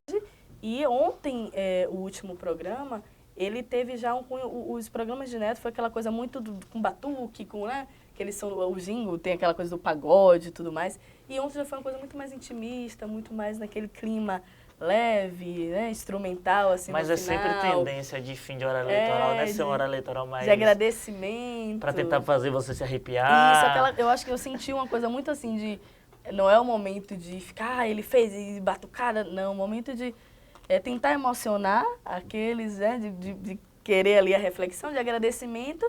E ontem, o último programa, ele teve já os programas de Neto, foi aquela coisa muito com batuque, né? Que eles são, o jingle tem aquela coisa do pagode e tudo mais. E ontem já foi uma coisa muito mais intimista, muito mais naquele clima leve, né, instrumental, assim, mas no final. Sempre tendência de fim de hora eleitoral, né? Ser uma hora eleitoral mais... De agradecimento. Para tentar fazer você se arrepiar. Isso, eu acho que eu senti uma coisa muito assim de... Não é o momento de ficar, ele fez e batucada, não. O momento de tentar emocionar aqueles, né, de querer ali a reflexão, de agradecimento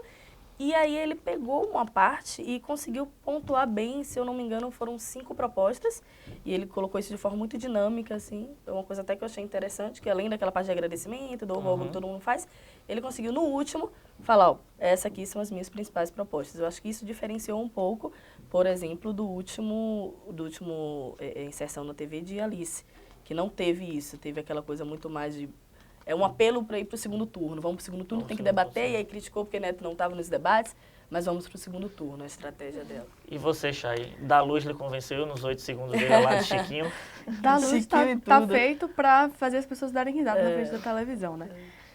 E aí ele pegou uma parte e conseguiu pontuar bem, se eu não me engano, foram 5 propostas. E ele colocou isso de forma muito dinâmica, assim. É uma coisa até que eu achei interessante, que além daquela parte de agradecimento, do que todo mundo faz, ele conseguiu, no último, falar, ó, essas aqui são as minhas principais propostas. Eu acho que isso diferenciou um pouco, por exemplo, do último inserção na TV de Alice, que não teve isso, teve aquela coisa muito mais de... É um apelo para ir para o segundo turno. Vamos para o segundo turno, tem que debater, e aí criticou porque Neto não estava nos debates, mas vamos para o segundo turno, a estratégia dela. E você, Chay? Da Luz lhe convenceu nos 8 segundos dele lá de Chiquinho? Da Luz Chiquinho e tá tudo. feito para fazer as pessoas darem risada na frente da televisão, né?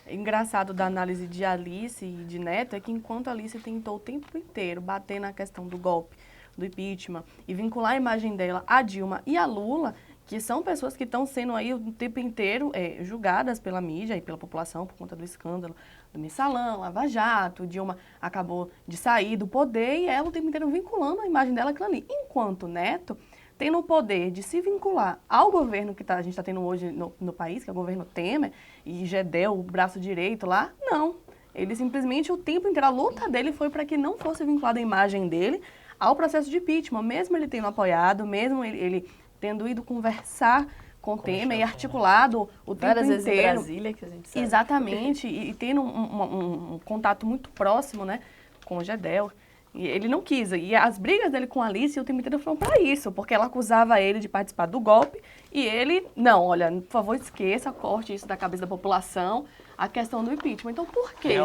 Engraçado da análise de Alice e de Neto é que enquanto Alice tentou o tempo inteiro bater na questão do golpe, do impeachment, e vincular a imagem dela a Dilma e a Lula, que são pessoas que estão sendo aí o tempo inteiro julgadas pela mídia e pela população por conta do escândalo do Mensalão, Lava Jato, Dilma acabou de sair do poder e ela o tempo inteiro vinculando a imagem dela àquilo ali. Enquanto Neto tem o poder de se vincular ao governo que a gente está tendo hoje no país, que é o governo Temer, e Gedel, o braço direito lá, não. Ele simplesmente, o tempo inteiro, a luta dele foi para que não fosse vinculada a imagem dele ao processo de impeachment, mesmo ele tendo apoiado, mesmo ele tendo ido conversar com o Temer e articulado o tempo Várias vezes em inteiro. Brasília, que a gente sabe. Exatamente, e tendo um contato muito próximo, né, com o Gedel. E ele não quis. E as brigas dele com a Alice o tempo inteiro foram para isso, porque ela acusava ele de participar do golpe e ele, não, olha, por favor, esqueça, corte isso da cabeça da população, a questão do impeachment. Então, por que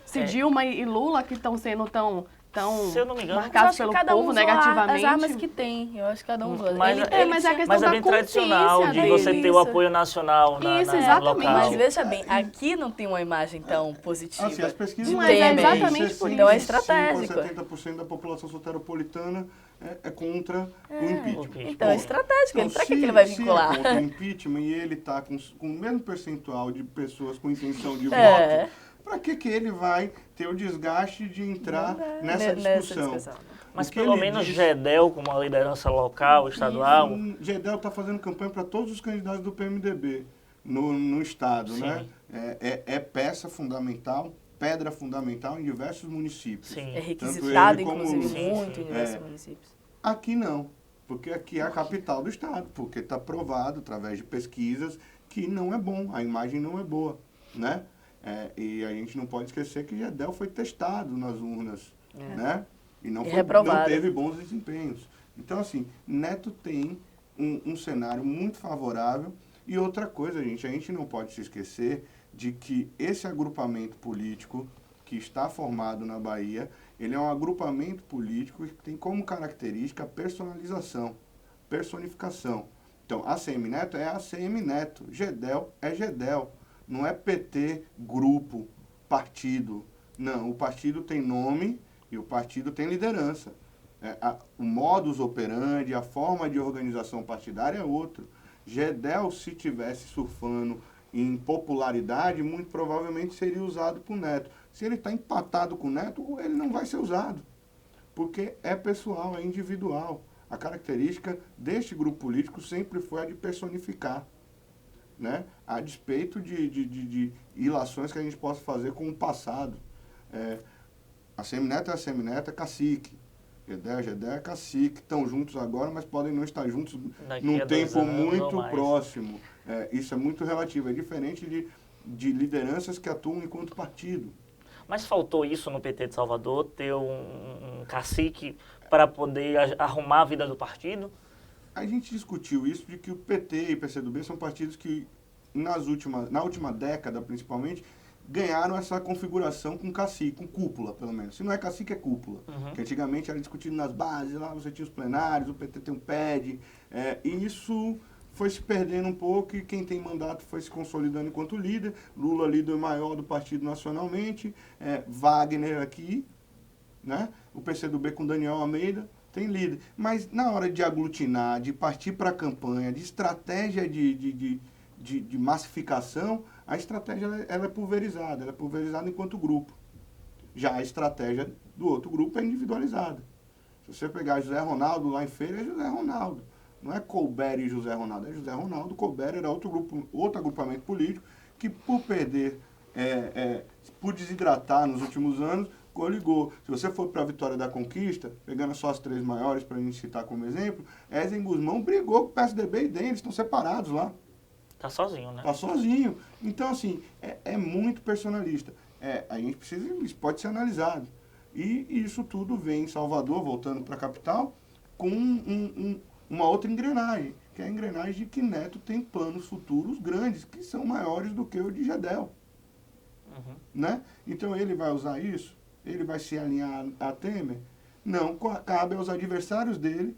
se Dilma e Lula, que estão sendo tão Se eu não me engano, marcados pelo povo negativamente... as armas que tem, eu acho que cada um usou. Mas a questão mas é da bem tradicional de consciência você dele, ter o apoio nacional Isso, na exatamente. local. Mas veja bem, aqui não tem uma imagem tão positiva. Assim, as pesquisas Não, é dizem exatamente que por 65% Então é estratégico. a 70% da população soteropolitana é contra o impeachment. Então é estratégico, Então, para que ele vai Se vincular? é contra o impeachment e ele está com o mesmo percentual de pessoas com intenção de É. voto, para que ele vai ter o desgaste de entrar nessa discussão? Mas O que pelo ele menos diz- Gedel, como uma liderança local, estadual, Gedel está fazendo campanha para todos os candidatos do PMDB no estado, Sim. né? É peça fundamental, pedra fundamental em diversos municípios. sim. É Tanto requisitado, ele como inclusive, Lula. muito em diversos municípios. Aqui não, porque aqui é a capital do estado, porque está provado através de pesquisas que não é bom, a imagem não é boa, né? E a gente não pode esquecer que Gedel foi testado nas urnas, né? E não reprovado. teve bons desempenhos. Então, assim, Neto tem um cenário muito favorável. E outra coisa, gente, a gente não pode se esquecer de que esse agrupamento político que está formado na Bahia, ele é um agrupamento político que tem como característica a personalização, personificação. Então, ACM Neto é ACM Neto, Gedel é Gedel. Não é PT, grupo, partido. Não, o partido tem nome e o partido tem liderança. O modus operandi, a forma de organização partidária é outro. Gedel, se tivesse surfando em popularidade, muito provavelmente seria usado por Neto. Se ele está empatado com o Neto, ele não vai ser usado. Porque é pessoal, é individual. A característica deste grupo político sempre foi a de personificar. Né? A despeito de ilações que a gente possa fazer com o passado. A Semineto é a Semineto, é cacique. Gedel é cacique. Estão juntos agora, mas podem não estar juntos num tempo muito próximo. Isso é muito relativo. É diferente de lideranças que atuam enquanto partido. Mas faltou isso no PT de Salvador, ter um cacique para poder arrumar a vida do partido? A gente discutiu isso de que o PT e o PCdoB são partidos que, na última década, principalmente, ganharam essa configuração com cacique, com cúpula, pelo menos. Se não é cacique, é cúpula. Que antigamente era discutido nas bases, lá você tinha os plenários, o PT tem um PED, e isso foi se perdendo um pouco e quem tem mandato foi se consolidando enquanto líder. Lula, líder maior do partido nacionalmente, Wagner aqui, né? O PCdoB com Daniel Almeida, tem líder. Mas na hora de aglutinar, de partir para a campanha, de estratégia de massificação, a estratégia ela é pulverizada enquanto grupo. Já a estratégia do outro grupo é individualizada. Se você pegar José Ronaldo lá em Feira, é José Ronaldo. Não é Colbert e José Ronaldo, é José Ronaldo. Colbert era outro agrupamento político que, por perder por desidratar nos últimos anos, coligou. Se você for para a Vitória da Conquista, pegando só as 3 maiores para a gente citar como exemplo, Ezen Guzmão brigou com o PSDB e DEM, eles estão separados lá. Tá sozinho, né? Tá sozinho. Então, assim, é muito personalista. A gente precisa, isso pode ser analisado. E isso tudo vem em Salvador, voltando para a capital, com uma outra engrenagem, que é a engrenagem de que Neto tem planos futuros grandes, que são maiores do que o de Gedel. Né? Então ele vai usar isso? Ele vai se alinhar a Temer? Não, cabe aos adversários dele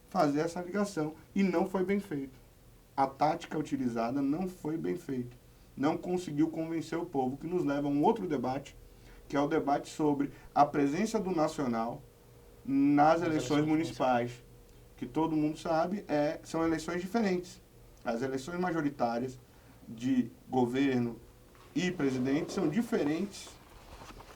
fazer essa ligação. E não foi bem feito. A tática utilizada não foi bem feita. Não conseguiu convencer o povo, que nos leva a um outro debate, que é o debate sobre a presença do nacional nas eleições municipais. Que todo mundo sabe, são eleições diferentes. As eleições majoritárias de governo e presidente são diferentes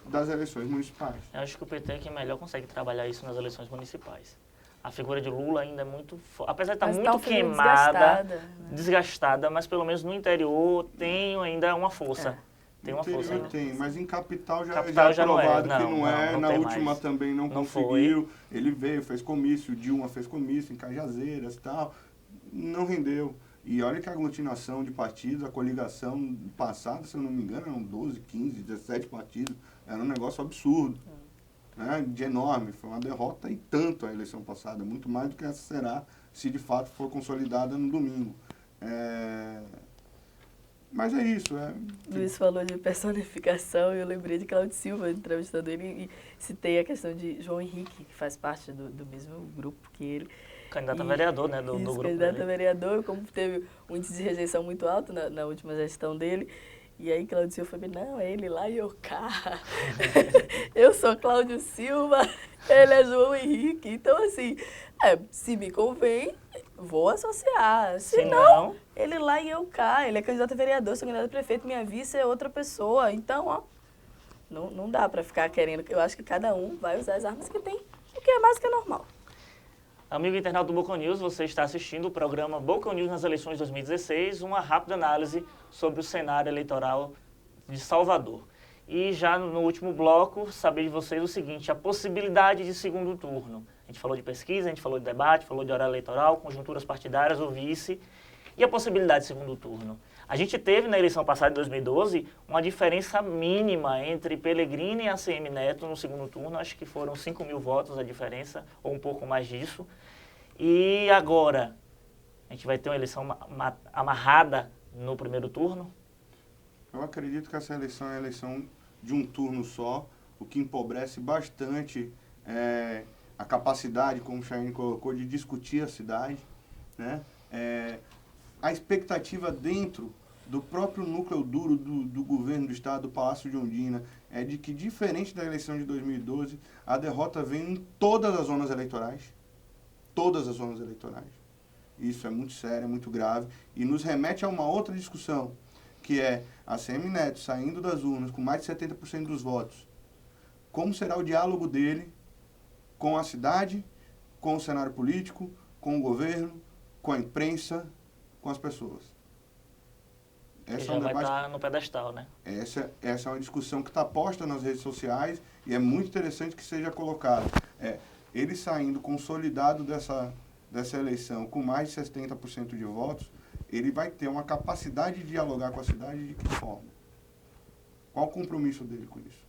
das eleições municipais. Eu acho que o PT é quem melhor consegue trabalhar isso nas eleições municipais. A figura de Lula ainda é muito forte. Apesar de estar muito queimada, desgastada, mas pelo menos no interior tem ainda uma força. Tem uma força ainda. Tem, mas em capital já é já provado não é. que não é. Não Na tem última mais. também não conseguiu. Ele veio, fez comício, Dilma fez comício em Cajazeiras e tal. Não rendeu. E olha que a aglutinação de partidos, a coligação passada, se eu não me engano, eram 12, 15, 17 partidos. Era um negócio absurdo. Né, de enorme. Foi uma derrota e tanto a eleição passada. Muito mais do que essa será, se de fato for consolidada no domingo. Mas é isso. Luiz falou de personificação e eu lembrei de Cláudio Silva, entrevistando ele, e citei a questão de João Henrique, que faz parte do mesmo grupo que ele. Candidato a vereador, né, do grupo. Candidato a vereador, como teve um índice de rejeição muito alto na última gestão dele. E aí Cláudio Silva falou, não, é ele lá e eu cá. Eu sou Cláudio Silva, ele é João Henrique. Então, assim, se me convém, vou associar. Se não, ele lá e eu cá. Ele é candidato a vereador, sou candidato a prefeito, minha vice é outra pessoa. Então, ó, não dá pra ficar querendo. Eu acho que cada um vai usar as armas que tem, o que é mais que normal. Amigo internauta do Boca News, você está assistindo o programa Boca News nas eleições 2016, uma rápida análise sobre o cenário eleitoral de Salvador. E já no último bloco, saber de vocês o seguinte, a possibilidade de segundo turno. A gente falou de pesquisa, a gente falou de debate, falou de horário eleitoral, conjunturas partidárias, o vice, e a possibilidade de segundo turno. A gente teve na eleição passada de 2012 uma diferença mínima entre Pellegrini e ACM Neto no segundo turno, acho que foram 5 mil votos a diferença, ou um pouco mais disso. E agora, a gente vai ter uma eleição amarrada no primeiro turno? Eu acredito que essa eleição é a eleição de um turno só, o que empobrece bastante a capacidade, como o Chayane colocou, de discutir a cidade, né? A expectativa dentro do próprio núcleo duro do governo do estado, do Palácio de Ondina, é de que, diferente da eleição de 2012, a derrota vem em todas as zonas eleitorais. Todas as zonas eleitorais. Isso é muito sério, é muito grave, e nos remete a uma outra discussão, que é a ACM Neto saindo das urnas com mais de 70% dos votos. Como será o diálogo dele com a cidade, com o cenário político, com o governo, com a imprensa, com as pessoas? Essa já vai estar no pedestal, né? Essa é uma discussão que está posta nas redes sociais e é muito interessante que seja colocada. Ele saindo consolidado dessa eleição com mais de 70% de votos, ele vai ter uma capacidade de dialogar com a cidade de que forma? Qual o compromisso dele com isso?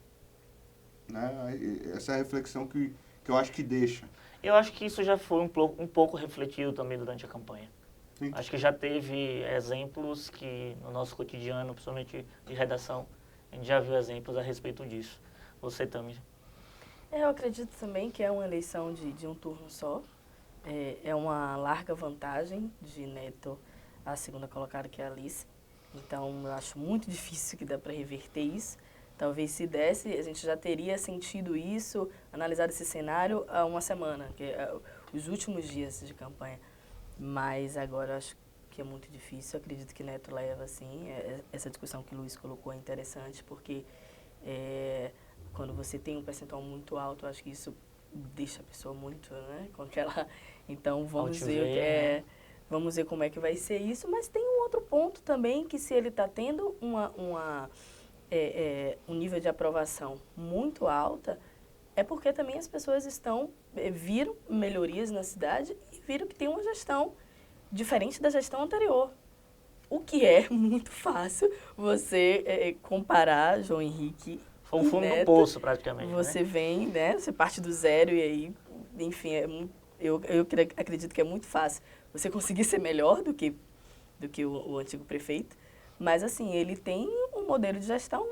Né? Essa é a reflexão que eu acho que deixa. Eu acho que isso já foi um pouco refletido também durante a campanha. Sim. Acho que já teve exemplos que no nosso cotidiano, principalmente de redação, a gente já viu exemplos a respeito disso. Você também. Eu acredito também que é uma eleição de um turno só. É uma larga vantagem de Neto a segunda colocada, que é a Alice. Então, eu acho muito difícil que dá para reverter isso. Talvez se desse, a gente já teria sentido isso, analisado esse cenário há uma semana, que é os últimos dias de campanha. Mas agora eu acho que é muito difícil. Eu acredito que Neto leva, assim. Essa discussão que o Luiz colocou é interessante, porque quando você tem um percentual muito alto, eu acho que isso deixa a pessoa muito, né, com aquela... Então, vamos ver como é que vai ser isso. Mas tem um outro ponto também, que se ele está tendo um nível de aprovação muito alta, é porque também as pessoas viram melhorias na cidade e viram que tem uma gestão diferente da gestão anterior. O que é muito fácil você comparar João Henrique. Foi um fundo Neto, do poço, praticamente. Você vem, né? Você parte do zero e aí, enfim, eu acredito que é muito fácil você conseguir ser melhor do que o antigo prefeito. Mas, assim, ele tem um modelo de gestão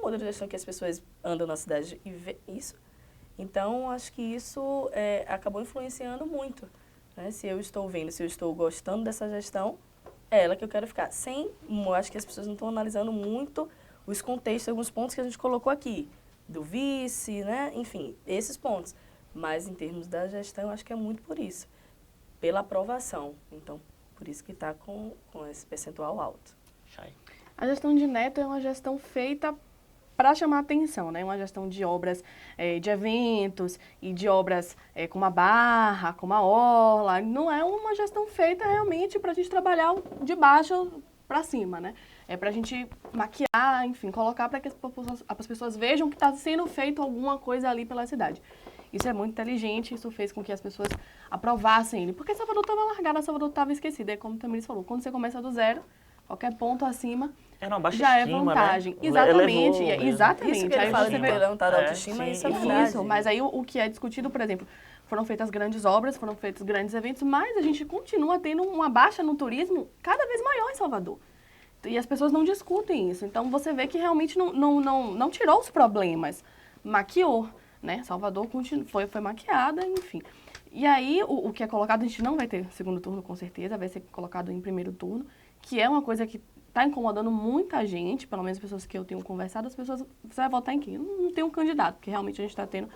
que as pessoas andam na cidade e vê isso. Então, acho que isso acabou influenciando muito. Né? Se eu estou vendo, se eu estou gostando dessa gestão, é ela que eu quero ficar. Eu acho que as pessoas não estão analisando muito os contextos, alguns pontos que a gente colocou aqui. Do vice, né? Enfim, esses pontos. Mas, em termos da gestão, eu acho que é muito por isso. Pela aprovação. Então, por isso que está com esse percentual alto. Chay. A gestão de Neto é uma gestão feita para chamar atenção, né? Uma gestão de obras, de eventos e de obras como a Barra, como a Orla. Não é uma gestão feita realmente para a gente trabalhar de baixo para cima, né? É para a gente maquiar, enfim, colocar para que as pessoas vejam que está sendo feito alguma coisa ali pela cidade. Isso é muito inteligente, isso fez com que as pessoas aprovassem ele. Porque Salvador estava largada, Salvador estava esquecida. É como o Tamiris falou, quando você começa do zero, qualquer ponto acima já é vantagem. Né? Exatamente, Isso que ele aí fala você de vê levantar a autoestima, sim, isso é verdade. isso, mas aí o que é discutido, por exemplo, foram feitas grandes obras, foram feitos grandes eventos, mas a gente continua tendo uma baixa no turismo cada vez maior em Salvador. E as pessoas não discutem isso. Então, você vê que realmente não tirou os problemas, maquiou, né? Salvador foi maquiada, enfim. E aí, o que é colocado, a gente não vai ter segundo turno, com certeza, vai ser colocado em primeiro turno, que é uma coisa que está incomodando muita gente, pelo menos as pessoas que eu tenho conversado, você vai votar em quem? Não tem um candidato, porque realmente a gente está tendo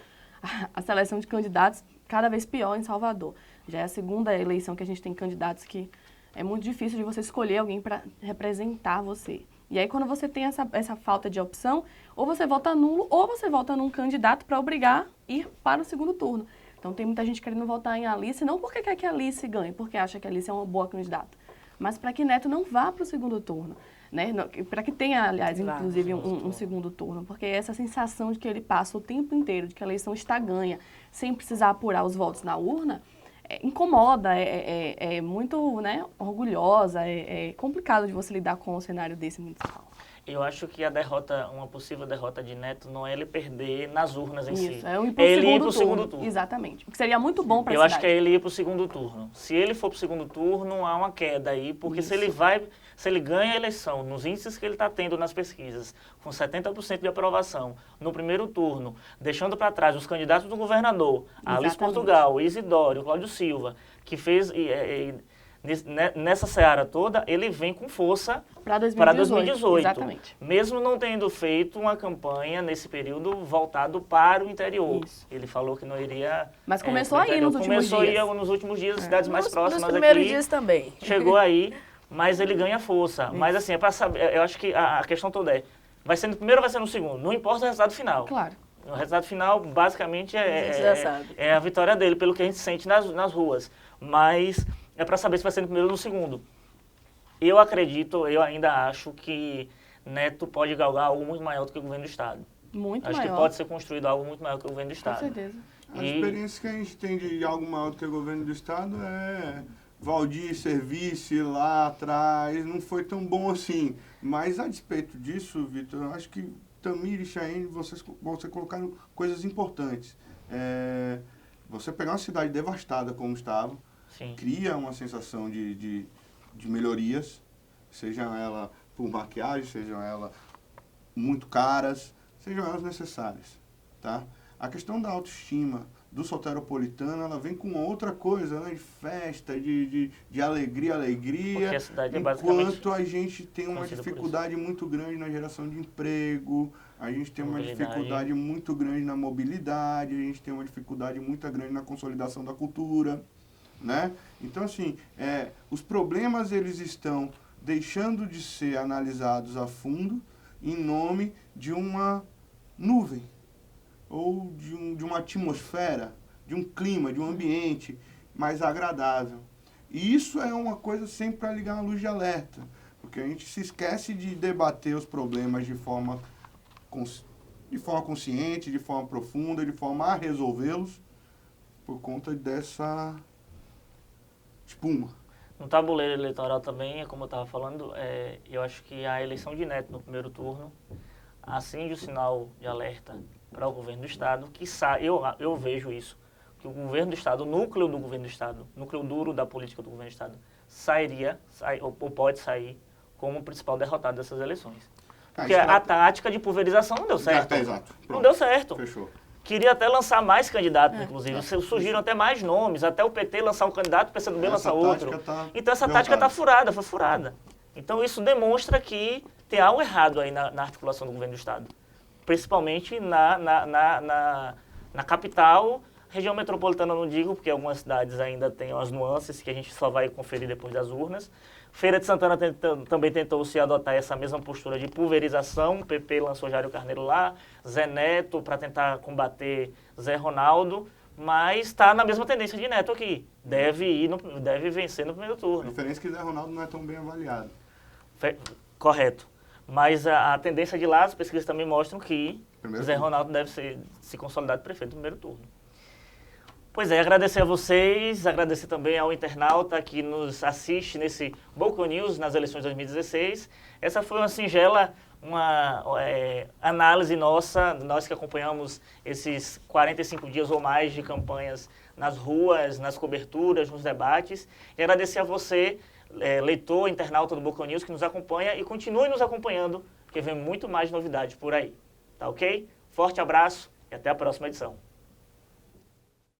a seleção de candidatos cada vez pior em Salvador. Já é a segunda eleição que a gente tem candidatos que é muito difícil de você escolher alguém para representar você. E aí, quando você tem essa falta de opção, ou você vota nulo, ou você vota num candidato para obrigar a ir para o segundo turno. Então, tem muita gente querendo votar em Alice, não porque quer que a Alice ganhe, porque acha que a Alice é uma boa candidata, mas para que Neto não vá para o segundo turno. Né? Para que tenha, aliás, inclusive, um segundo turno. Porque essa sensação de que ele passa o tempo inteiro, de que a eleição está ganha, sem precisar apurar os votos na urna, incomoda, é muito, né, orgulhosa, é complicado de você lidar com um cenário desse municipal. Eu acho que uma possível derrota de Neto não é ele perder nas urnas em si. Isso, é ele ir para o segundo turno. Exatamente. O que seria muito bom para a cidade. Eu acho que é ele ir para o segundo turno. Se ele for para o segundo turno, há uma queda aí, porque se ele ganha a eleição, nos índices que ele está tendo nas pesquisas, com 70% de aprovação, no primeiro turno, deixando para trás os candidatos do governador, a Alice Portugal, Isidório, Cláudio Silva, que fez... nessa seara toda, ele vem com força para 2018. Exatamente. Mesmo não tendo feito uma campanha nesse período voltado para o interior. Isso. Ele falou que não iria... Mas começou a ir nos últimos dias. Começou a ir nos últimos dias, cidades mais próximas aqui. Nos primeiros dias também. Chegou aí, mas ele ganha força. Isso. Mas assim, é para saber, eu acho que a questão toda vai ser no primeiro ou vai ser no segundo? Não importa o resultado final. Claro. O resultado final, basicamente, é a vitória dele, pelo que a gente sente nas ruas. Mas... é para saber se vai ser no primeiro ou no segundo. Eu ainda acho que Neto pode galgar algo muito maior do que o governo do Estado. Acho que pode ser construído algo muito maior do que o governo do Estado. Com certeza. A experiência que a gente tem de algo maior do que o governo do Estado é Valdir, Service lá atrás, não foi tão bom assim. Mas a despeito disso, Vitor, eu acho que Tamir e Chayenne, vocês colocaram coisas importantes. Você pegar uma cidade devastada como estava, sim, cria uma sensação de melhorias, seja ela por maquiagem, sejam elas muito caras, sejam elas necessárias, tá? A questão da autoestima do soteropolitano, ela vem com outra coisa, né? De festa, de alegria, porque a cidade enquanto a gente tem uma dificuldade muito grande na geração de emprego, a gente tem uma dificuldade muito grande na mobilidade, a gente tem uma dificuldade muito grande na consolidação da cultura, né? Então, assim, os problemas eles estão deixando de ser analisados a fundo em nome de uma nuvem, ou de uma atmosfera, de um clima, de um ambiente mais agradável. E isso é uma coisa sempre para ligar uma luz de alerta, porque a gente se esquece de debater os problemas de forma de forma consciente, de forma profunda, de forma a resolvê-los por conta dessa espuma. No tabuleiro eleitoral também, como eu estava falando, eu acho que a eleição de Neto no primeiro turno acende o sinal de alerta para o governo do Estado, que eu vejo isso, que o governo do Estado, o núcleo do governo do Estado, núcleo duro da política do governo do Estado, ou pode sair como o principal derrotado dessas eleições. Porque a tática de pulverização não deu certo. Exato. Não deu certo. Fechou. Queria até lançar mais candidatos, inclusive. Surgiram até mais nomes, até o PT lançar um candidato, o PCdoB lançar outro. Então essa tática está furada, foi furada. Então isso demonstra que tem algo errado aí na articulação do governo do Estado. Principalmente na capital, região metropolitana eu não digo, porque algumas cidades ainda têm as nuances que a gente só vai conferir depois das urnas. Feira de Santana também tentou se adotar essa mesma postura de pulverização. O PP lançou Jário Carneiro lá, Zé Neto para tentar combater Zé Ronaldo, mas está na mesma tendência de Neto aqui. Deve vencer no primeiro A turno. diferença é que Zé Ronaldo não é tão bem avaliado. Correto. Mas a tendência de lá, as pesquisas também mostram que Zé Ronaldo deve se consolidar de prefeito no primeiro turno. Pois é, agradecer a vocês, agradecer também ao internauta que nos assiste nesse Boca News nas eleições de 2016. Essa foi uma singela análise nossa, nós que acompanhamos esses 45 dias ou mais de campanhas nas ruas, nas coberturas, nos debates. E agradecer a você, leitor, internauta do Boca News, que nos acompanha e continue nos acompanhando, porque vem muito mais novidade por aí. Tá ok? Forte abraço e até a próxima edição.